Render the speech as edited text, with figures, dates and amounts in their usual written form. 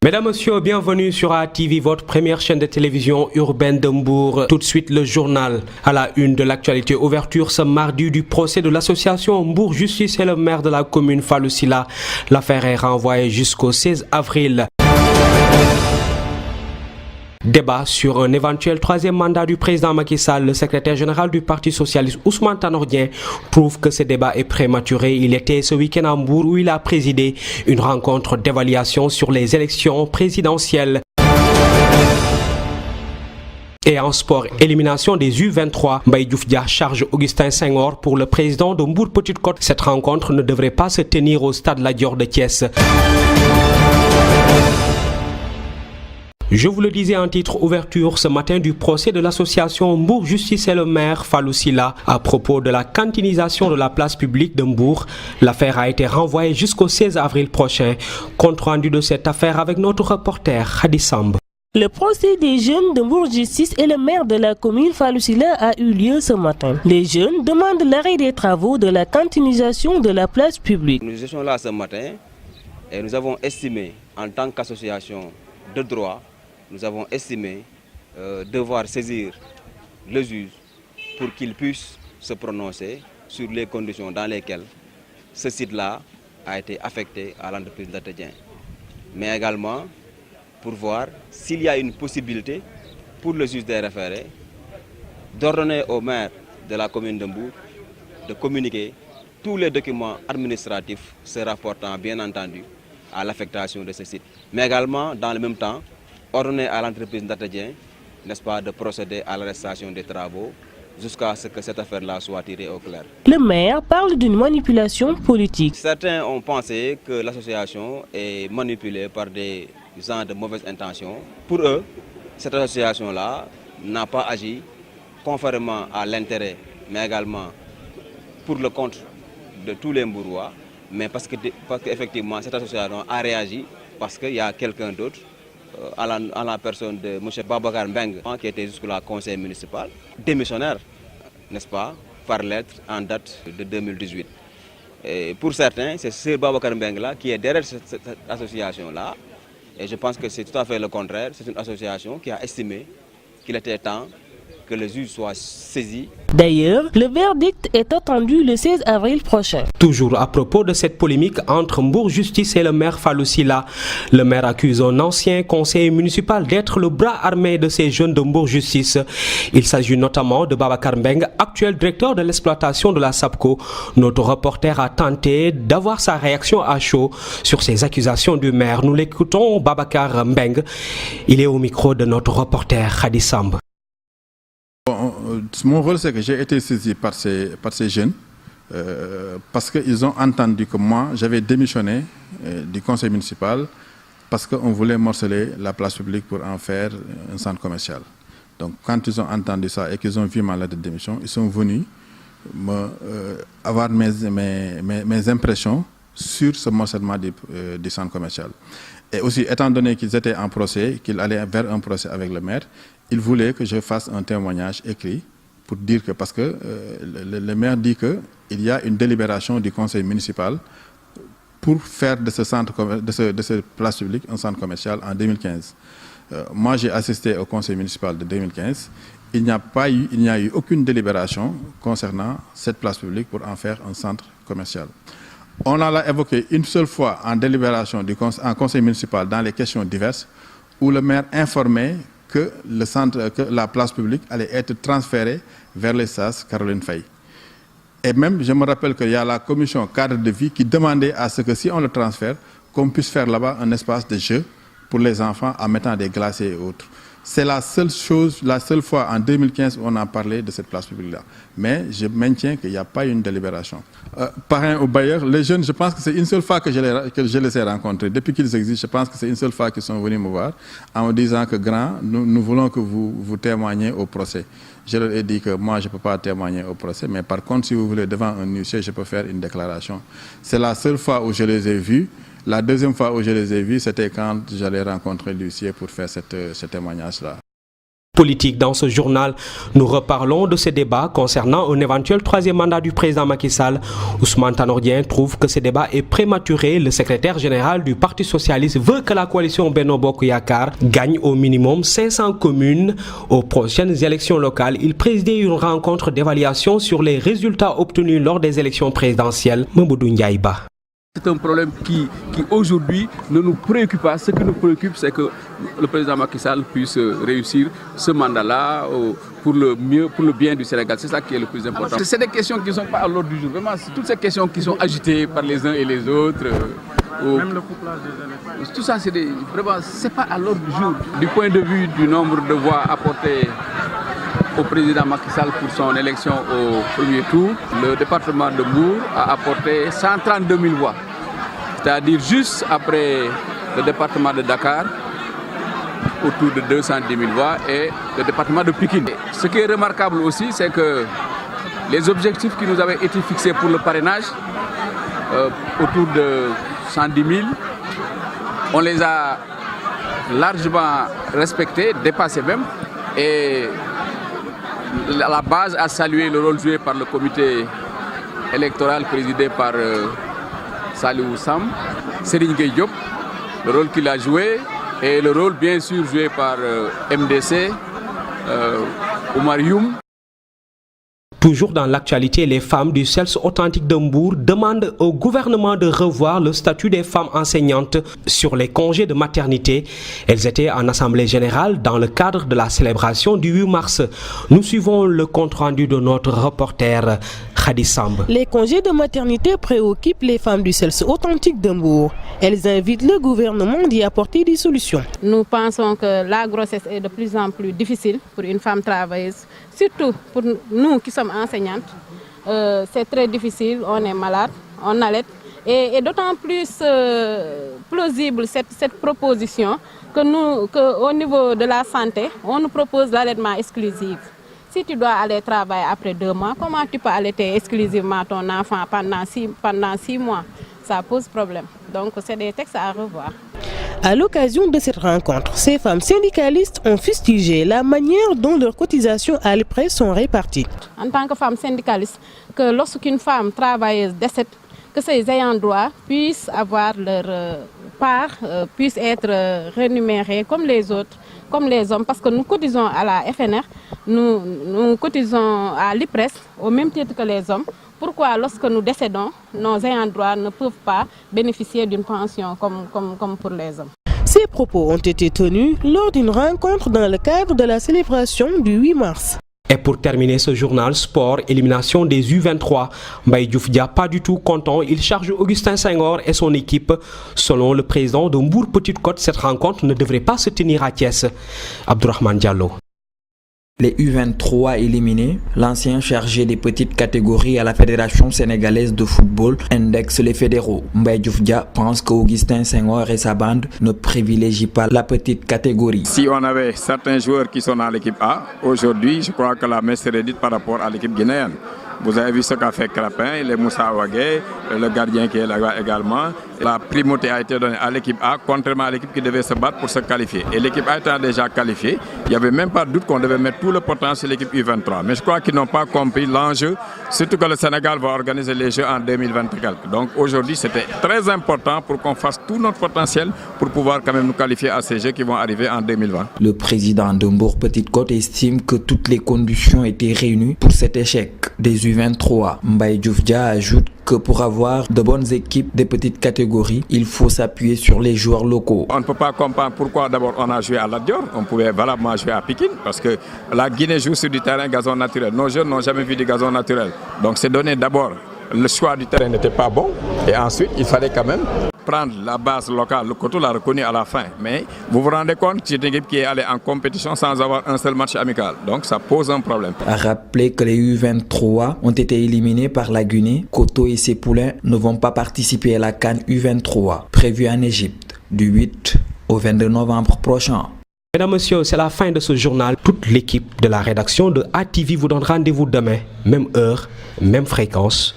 Mesdames, Messieurs, bienvenue sur ATV, votre première chaîne de télévision urbaine de Mbour. Tout de suite, le journal. À la une de l'actualité, ouverture ce mardi du procès de l'association Mbour Justice et le maire de la commune Fallou Sylla. L'affaire est renvoyée jusqu'au 16 avril. Débat sur un éventuel troisième mandat du président Macky Sall. Le secrétaire général du Parti socialiste Ousmane Tanor Dieng trouve que ce débat est prématuré. Il était ce week-end à Mbour où il a présidé une rencontre d'évaluation sur les élections présidentielles. Et en sport, élimination des U23. Mbaye Diouf Dia charge Augustin Senghor pour le président de Mbour Petite Côte. Cette rencontre ne devrait pas se tenir au stade Lat Dior de Thiès. Je vous le disais en titre, ouverture ce matin du procès de l'association Mbour Justice et le maire Fallou Sylla à propos de la cantinisation de la place publique de Mbour. L'affaire a été renvoyée jusqu'au 16 avril prochain. Compte rendu de cette affaire avec notre reporter Khady Samb. Le procès des jeunes de Mbour Justice et le maire de la commune Fallou Sylla a eu lieu ce matin. Les jeunes demandent l'arrêt des travaux de la cantinisation de la place publique. Nous étions là ce matin et nous avons estimé en tant qu'association de droit, nous avons estimé devoir saisir le juge pour qu'il puisse se prononcer sur les conditions dans lesquelles ce site-là a été affecté à l'entreprise Latedien. Mais également pour voir s'il y a une possibilité pour le juge des référés d'ordonner au maire de la commune de Mbour de communiquer tous les documents administratifs se rapportant bien entendu à l'affectation de ce site. Mais également dans le même temps ordonner à l'entreprise Latedien, n'est-ce pas, de procéder à l'arrestation des travaux jusqu'à ce que cette affaire-là soit tirée au clair. Le maire parle d'une manipulation politique. Certains ont pensé que l'association est manipulée par des gens de mauvaises intentions. Pour eux, cette association-là n'a pas agi conformément à l'intérêt, mais également pour le compte de tous les Mbourois, mais parce qu'effectivement cette association a réagi parce qu'il y a quelqu'un d'autre, à la personne de M. Babacar Mbeng, qui était jusque-là conseiller municipal, démissionnaire, n'est-ce pas, par lettre en date de 2018. Et pour certains, c'est ce Babacar Mbeng-là qui est derrière cette association-là. Et je pense que c'est tout à fait le contraire. C'est une association qui a estimé qu'il était temps que le juge soit saisi. D'ailleurs, le verdict est attendu le 16 avril prochain. Toujours à propos de cette polémique entre Mbour Justice et le maire Fallou Sylla, le maire accuse un ancien conseiller municipal d'être le bras armé de ces jeunes de Mbour Justice. Il s'agit notamment de Babacar Mbeng, actuel directeur de l'exploitation de la SAPCO. Notre reporter a tenté d'avoir sa réaction à chaud sur ces accusations du maire. Nous l'écoutons, Babacar Mbeng. Il est au micro de notre reporter Khady Samb. Mon rôle, c'est que j'ai été saisi par ces jeunes parce qu'ils ont entendu que moi, j'avais démissionné du conseil municipal parce qu'on voulait morceler la place publique pour en faire un centre commercial. Donc, quand ils ont entendu ça et qu'ils ont vu ma lettre de démission, ils sont venus avoir mes impressions sur ce morcellement du centre commercial. Et aussi, étant donné qu'ils étaient en procès, qu'ils allaient vers un procès avec le maire, ils voulaient que je fasse un témoignage écrit pour dire que, parce que le maire dit qu'il y a une délibération du conseil municipal pour faire de ce centre, de cette place publique un centre commercial en 2015. Moi, j'ai assisté au conseil municipal de 2015. Il n'y a eu aucune délibération concernant cette place publique pour en faire un centre commercial. On l'a évoqué une seule fois en délibération en conseil municipal dans les questions diverses où le maire informait que la place publique allait être transférée vers les SAS Caroline Faye. Et même, je me rappelle qu'il y a la commission cadre de vie qui demandait à ce que si on le transfère, qu'on puisse faire là-bas un espace de jeu pour les enfants en mettant des glaciers et autres. C'est la seule fois en 2015 où on a parlé de cette place publique-là. Mais je maintiens qu'il n'y a pas eu une délibération. Parrain ou bailleur, les jeunes, je pense que c'est une seule fois que je les ai rencontrés. Depuis qu'ils existent, je pense que c'est une seule fois qu'ils sont venus me voir en me disant que grand, nous voulons que vous témoigniez au procès. Je leur ai dit que moi, je ne peux pas témoigner au procès, mais par contre, si vous voulez devant un huissier, je peux faire une déclaration. C'est la seule fois où je les ai vus. La deuxième fois où je les ai vus, c'était quand j'allais rencontrer l'huissier pour faire ce témoignage-là. Politique. Dans ce journal, nous reparlons de ces débats concernant un éventuel troisième mandat du président Macky Sall. Ousmane Tanor Dieng trouve que ce débat est prématuré. Le secrétaire général du Parti socialiste veut que la coalition Benno Bokk Yakaar gagne au minimum 500 communes aux prochaines élections locales. Il présidait une rencontre d'évaluation sur les résultats obtenus lors des élections présidentielles. Mamadou Ndiaye Ba. C'est un problème qui aujourd'hui ne nous préoccupe pas. Ce qui nous préoccupe, c'est que le président Macky Sall puisse réussir ce mandat-là pour le bien du Sénégal. C'est ça qui est le plus important. C'est des questions qui ne sont pas à l'ordre du jour. Vraiment, c'est toutes ces questions qui sont agitées par les uns et les autres. Même le couplage des élections. Tout ça, c'est pas à l'ordre du jour. Du point de vue du nombre de voix apportées au président Macky Sall pour son élection au premier tour, le département de Mbour a apporté 132 000 voix, c'est-à-dire juste après le département de Dakar, autour de 210 000 voix, et le département de Pikine. Ce qui est remarquable aussi, c'est que les objectifs qui nous avaient été fixés pour le parrainage, autour de 110 000, on les a largement respectés, dépassés même, et la base a salué le rôle joué par le comité électoral présidé par Salihou Sam, Serigne Gueye Diop, le rôle qu'il a joué et le rôle bien sûr joué par MDC, Oumar Youm. Toujours dans l'actualité, les femmes du CELS authentique de Mbour demandent au gouvernement de revoir le statut des femmes enseignantes sur les congés de maternité. Elles étaient en assemblée générale dans le cadre de la célébration du 8 mars. Nous suivons le compte-rendu de notre reporter Khady Samb. Les congés de maternité préoccupent les femmes du CELS authentique de Mbour. Elles invitent le gouvernement d'y apporter des solutions. Nous pensons que la grossesse est de plus en plus difficile pour une femme travailleuse. Surtout pour nous qui sommes enseignantes, c'est très difficile, on est malade, on allait. Et d'autant plus plausible cette proposition qu'au niveau de la santé, on nous propose l'allaitement exclusif. Si tu dois aller travailler après 2 mois, comment tu peux allaiter exclusivement ton enfant pendant 6 mois? Ça pose problème. Donc c'est des textes à revoir. À l'occasion de cette rencontre, ces femmes syndicalistes ont fustigé la manière dont leurs cotisations à l'IPRES sont réparties. En tant que femme syndicaliste, que lorsqu'une femme travailleuse décède, que ses ayants droit puissent avoir leur part, puissent être rémunérés comme les autres, comme les hommes, parce que nous cotisons à la FNR, nous cotisons à l'IPRES au même titre que les hommes. Pourquoi, lorsque nous décédons, nos ayants droit ne peuvent pas bénéficier d'une pension comme pour les hommes? Ces propos ont été tenus lors d'une rencontre dans le cadre de la célébration du 8 mars. Et pour terminer ce journal sport, élimination des U23. Mbaye Diouf Dia pas du tout content, il charge Augustin Senghor et son équipe. Selon le président de Mbour Petite Côte, cette rencontre ne devrait pas se tenir à Thiès. Abdourahmane Diallo. Les U23 éliminés, l'ancien chargé des petites catégories à la Fédération sénégalaise de football indexe les fédéraux. Mbaye Diouf Dia pense qu'Augustin Senghor et sa bande ne privilégient pas la petite catégorie. Si on avait certains joueurs qui sont dans l'équipe A, aujourd'hui je crois que la messe serait dite par rapport à l'équipe guinéenne. Vous avez vu ce qu'a fait Crapin, les Moussa Ouagé, le gardien qui est là également. La primauté a été donnée à l'équipe A, contrairement à l'équipe qui devait se battre pour se qualifier. Et l'équipe A étant déjà qualifiée, il n'y avait même pas de doute qu'on devait mettre tout le potentiel sur l'équipe U23. Mais je crois qu'ils n'ont pas compris l'enjeu, surtout que le Sénégal va organiser les Jeux en 2024. Donc aujourd'hui, c'était très important pour qu'on fasse tout notre potentiel pour pouvoir quand même nous qualifier à ces Jeux qui vont arriver en 2020. Le président de Mbour Petite Côte estime que toutes les conditions étaient réunies pour cet échec des U23. Mbaye Diouf Dia ajoute que pour avoir de bonnes équipes des petites catégories, il faut s'appuyer sur les joueurs locaux. On ne peut pas comprendre pourquoi d'abord on a joué à Lat Dior, on pouvait valablement jouer à Pikine, parce que la Guinée joue sur du terrain gazon naturel. Nos jeunes n'ont jamais vu du gazon naturel. Donc c'est donné d'abord, le choix du terrain n'était pas bon, et ensuite il fallait quand même prendre la base locale. Le Coteau l'a reconnu à la fin, mais vous vous rendez compte que c'est une équipe qui est allée en compétition sans avoir un seul match amical. Donc ça pose un problème. À rappeler que les U23 ont été éliminés par la Guinée. Coteau et ses poulains ne vont pas participer à la CAN U23 prévue en Égypte du 8 au 22 novembre prochain. Mesdames, Messieurs, c'est la fin de ce journal. Toute l'équipe de la rédaction de ATV vous donne rendez-vous demain, même heure, même fréquence.